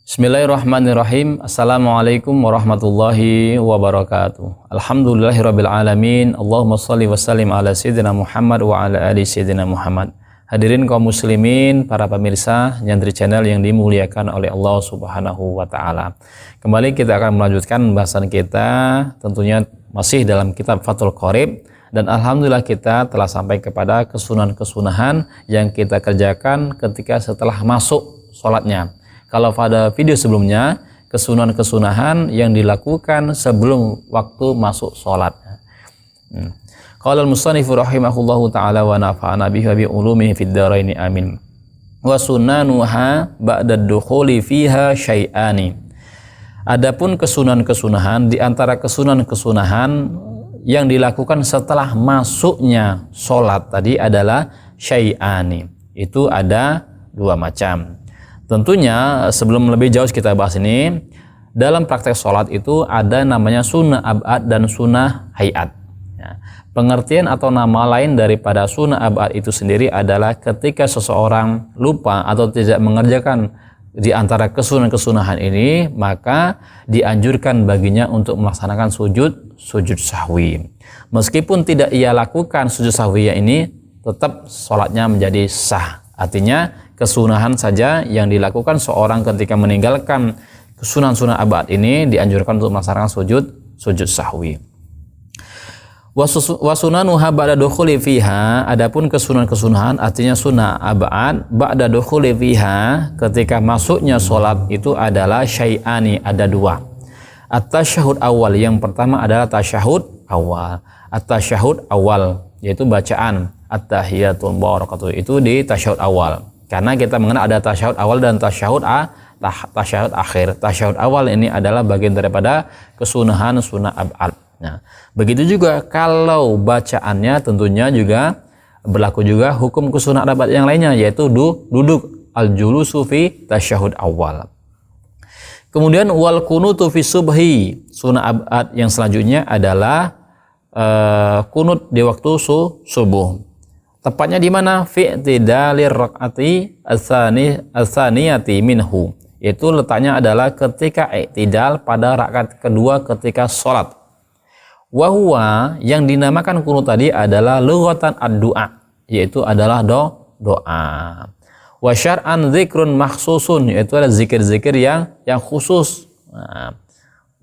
Bismillahirrahmanirrahim. Assalamualaikum warahmatullahi wabarakatuh. Alhamdulillahirabbil alamin. Allahumma shalli wa sallim ala sayyidina Muhammad wa ala ali sayyidina Muhammad. Hadirin kaum muslimin, para pemirsa Nyantri Channel yang dimuliakan oleh Allah Subhanahu wa taala. Kembali kita akan melanjutkan pembahasan kita, tentunya masih dalam kitab Fathul Qorib, dan alhamdulillah kita telah sampai kepada kesunahan-kesunahan yang kita kerjakan ketika setelah masuk sholatnya. Kalau pada video sebelumnya, kesunahan-kesunahan yang dilakukan sebelum waktu masuk sholat. Qala al-musannifu rahimahullahu ta'ala wa nafa'ana bihi wa bi ulumihi fid dharaini amin. Wa sunanuha ba'da dukhuli fiha syai'ani. Adapun kesunahan-kesunahan, di antara kesunahan-kesunahan yang dilakukan setelah masuknya sholat tadi adalah syai'ani. Itu ada dua macam. Tentunya sebelum lebih jauh kita bahas ini, dalam praktek sholat itu ada namanya sunnah ab'ad dan sunnah hayat. Ya. Pengertian atau nama lain daripada sunnah ab'ad itu sendiri adalah ketika seseorang lupa atau tidak mengerjakan di antara kesunahan-kesunahan ini, maka dianjurkan baginya untuk melaksanakan sujud sahwi. Meskipun tidak ia lakukan sujud sahwi ini, tetap sholatnya menjadi sah. Artinya kesunahan saja yang dilakukan seorang ketika meninggalkan kesunahan-sunnah abad ini dianjurkan untuk melaksanakan sujud sahwi. Wa sunanuha ba'da dukhuli fiha, adapun kesunahan-kesunahan artinya sunnah abad ba'da dukhuli fiha, ketika masuknya sholat itu adalah syai'ani, ada dua. At-tasyahud awal, yang pertama adalah tasyahud awal. At-tasyahud awal yaitu bacaan at-tahiyatul barakatuh, itu di tasyahud awal. Karena kita mengenal ada tasyahud awal dan tasyahud akhir. Tasyahud awal ini adalah bagian daripada kesunahan sunnah ab'ad. Nah, begitu juga kalau bacaannya tentunya juga berlaku juga hukum kesunahan ab'ad yang lainnya, yaitu duduk al-julusu fi tasyahud awal. Kemudian wal kunutu fi subhi, sunnah ab'ad yang selanjutnya adalah kunut di waktu subuh. Tepatnya di mana? Fi i'tidalir raq'ati ats-tsaniyati minhu. Itu letaknya adalah ketika i'tidal pada rakaat kedua ketika sholat. Wa huwa, yang dinamakan kunut tadi adalah lughatan ad-du'a, yaitu adalah doa. Wa syar'an dzikrun makhsusun, yaitu ada zikir-zikir yang khusus. Nah,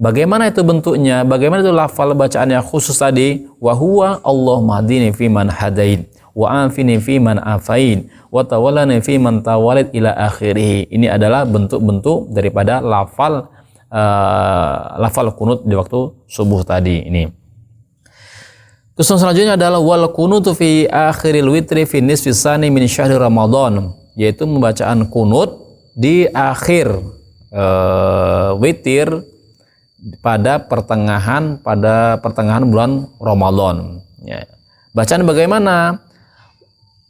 bagaimana itu bentuknya? Bagaimana itu lafal bacaan yang khusus tadi? Wa huwa Allahumma hdini fi man hadain wa afini fi man afain wa tawallani fi man tawalid ila akhirih. Ini adalah bentuk-bentuk daripada lafal kunut di waktu subuh tadi ini. Terus selanjutnya adalah wal kunutu fi akhiril witri fi nisfi tsani min syahri Ramadan, yaitu pembacaan kunut di akhir witir pada pertengahan bulan Ramadan. Ya. Bacaan bagaimana?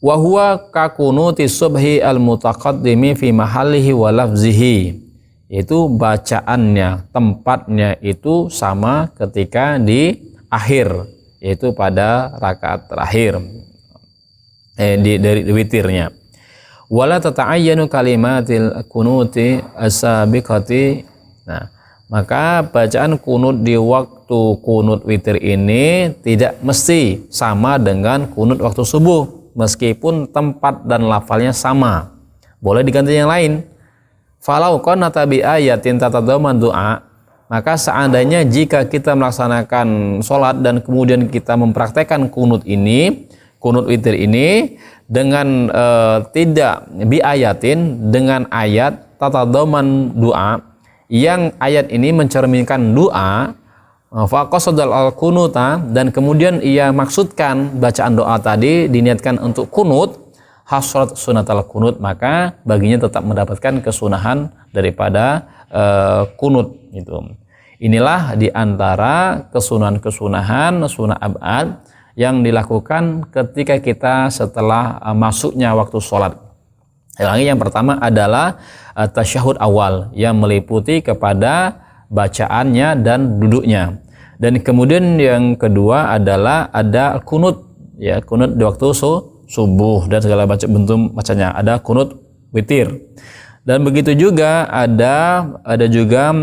Wa huwa ka kunuti subhi al-mutaqaddimi fi mahallihi wa lafzihi. Itu bacaannya, tempatnya itu sama ketika di akhir, yaitu pada rakaat terakhir dari witirnya. Wala tata'ayyanu kalimatil kunuti as-sabiqati. Nah, maka bacaan kunut di waktu kunut witir ini tidak mesti sama dengan kunut waktu subuh. Meskipun tempat dan lafalnya sama, boleh diganti yang lain. Falau qanata bi ayatin tatadamman du'a, maka seandainya jika kita melaksanakan sholat dan kemudian kita mempraktekkan kunut witir ini dengan tidak bi ayatin, dengan ayat tatadamman du'a, yang ayat ini mencerminkan doa, faqasadal al-kunuta, dan kemudian ia maksudkan bacaan doa tadi diniatkan untuk kunut, hasrat sunatal kunut, maka baginya tetap mendapatkan kesunahan daripada kunut itu. Inilah diantara kesunahan sunnah ab'ad yang dilakukan ketika kita setelah masuknya waktu sholat. Yang pertama adalah tasyahud awal yang meliputi kepada bacaannya dan duduknya. Dan kemudian yang kedua adalah ada kunut, ya, kunut di waktu subuh dan segala macam bentuk bacanya. Ada kunut witir. Dan begitu juga ada juga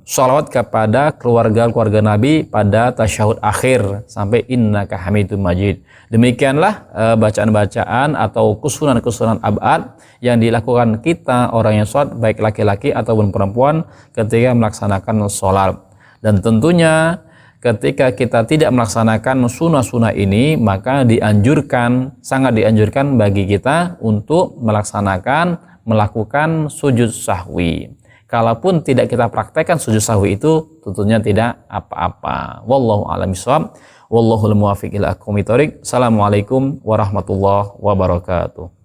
sholawat kepada keluarga Nabi pada tasyahud akhir sampai innaka hamidum majid. Demikianlah bacaan-bacaan atau kusunan-kusunan abad yang dilakukan kita orang yang sholat baik laki-laki ataupun perempuan ketika melaksanakan sholat. Dan tentunya ketika kita tidak melaksanakan sunnah-sunnah ini, maka sangat dianjurkan bagi kita untuk melakukan sujud sahwi. Kalaupun tidak kita praktekkan sujud sahwi itu tentunya tidak apa-apa. Wallahu a'lam bishawab. Wallahul muwaffiq ila aqwamit thoriq. Assalamualaikum warahmatullahi wabarakatuh.